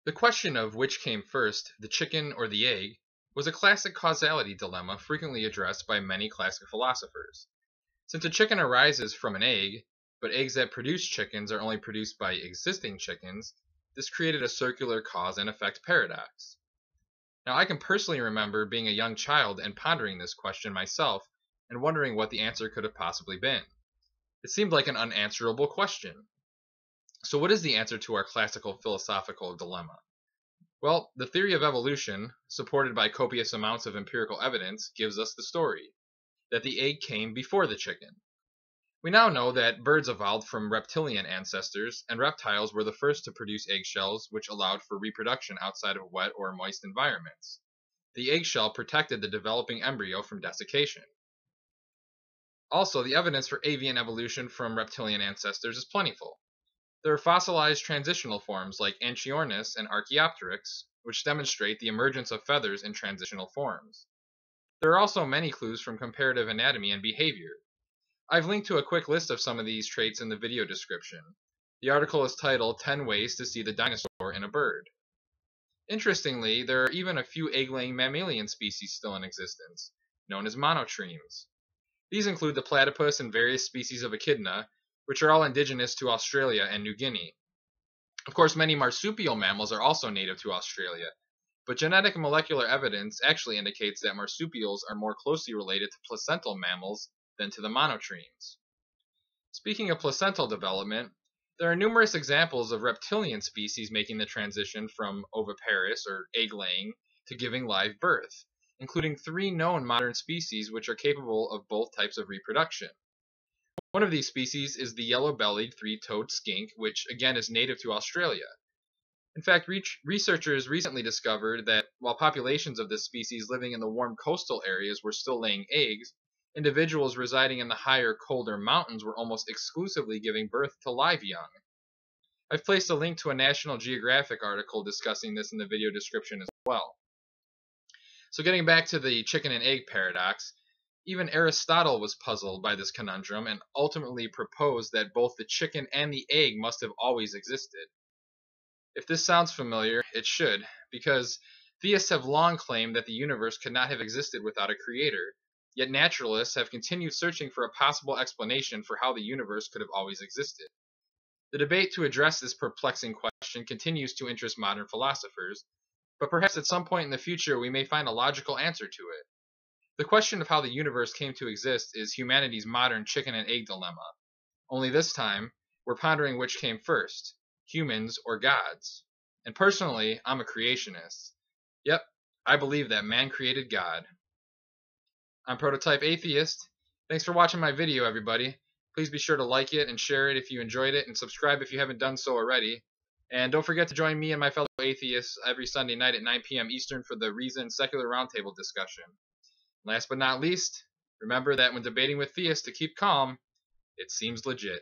The question of which came first, the chicken or the egg, was a classic causality dilemma frequently addressed by many classic philosophers. Since a chicken arises from an egg, but eggs that produce chickens are only produced by existing chickens, this created a circular cause and effect paradox. Now, I can personally remember being a young child and pondering this question myself and wondering what the answer could have possibly been. It seemed like an unanswerable question. So what is the answer to our classical philosophical dilemma? Well, the theory of evolution, supported by copious amounts of empirical evidence, gives us the story that the egg came before the chicken. We now know that birds evolved from reptilian ancestors, and reptiles were the first to produce eggshells, which allowed for reproduction outside of wet or moist environments. The eggshell protected the developing embryo from desiccation. Also, the evidence for avian evolution from reptilian ancestors is plentiful. There are fossilized transitional forms like Anchiornis and Archaeopteryx, which demonstrate the emergence of feathers in transitional forms. There are also many clues from comparative anatomy and behavior. I've linked to a quick list of some of these traits in the video description. The article is titled 10 Ways to See the Dinosaur in a Bird. Interestingly, there are even a few egg-laying mammalian species still in existence, known as monotremes. These include the platypus and various species of echidna, which are all indigenous to Australia and New Guinea. Of course, many marsupial mammals are also native to Australia, but genetic and molecular evidence actually indicates that marsupials are more closely related to placental mammals than to the monotremes. Speaking of placental development, there are numerous examples of reptilian species making the transition from oviparous, or egg-laying, to giving live birth, including 3 known modern species which are capable of both types of reproduction. One of these species is the yellow-bellied 3-toed skink, which again is native to Australia. In fact, researchers recently discovered that while populations of this species living in the warm coastal areas were still laying eggs, individuals residing in the higher, colder mountains were almost exclusively giving birth to live young. I've placed a link to a National Geographic article discussing this in the video description as well. So getting back to the chicken and egg paradox, even Aristotle was puzzled by this conundrum and ultimately proposed that both the chicken and the egg must have always existed. If this sounds familiar, it should, because theists have long claimed that the universe could not have existed without a creator, yet naturalists have continued searching for a possible explanation for how the universe could have always existed. The debate to address this perplexing question continues to interest modern philosophers, but perhaps at some point in the future we may find a logical answer to it. The question of how the universe came to exist is humanity's modern chicken and egg dilemma. Only this time, we're pondering which came first, humans or gods. And personally, I'm a creationist. Yep, I believe that man created God. I'm Prototype Atheist. Thanks for watching my video, everybody. Please be sure to like it and share it if you enjoyed it, and subscribe if you haven't done so already. And don't forget to join me and my fellow atheists every Sunday night at 9 p.m. Eastern for the Reason Secular Roundtable discussion. Last but not least, remember that when debating with theists to keep calm, it seems legit.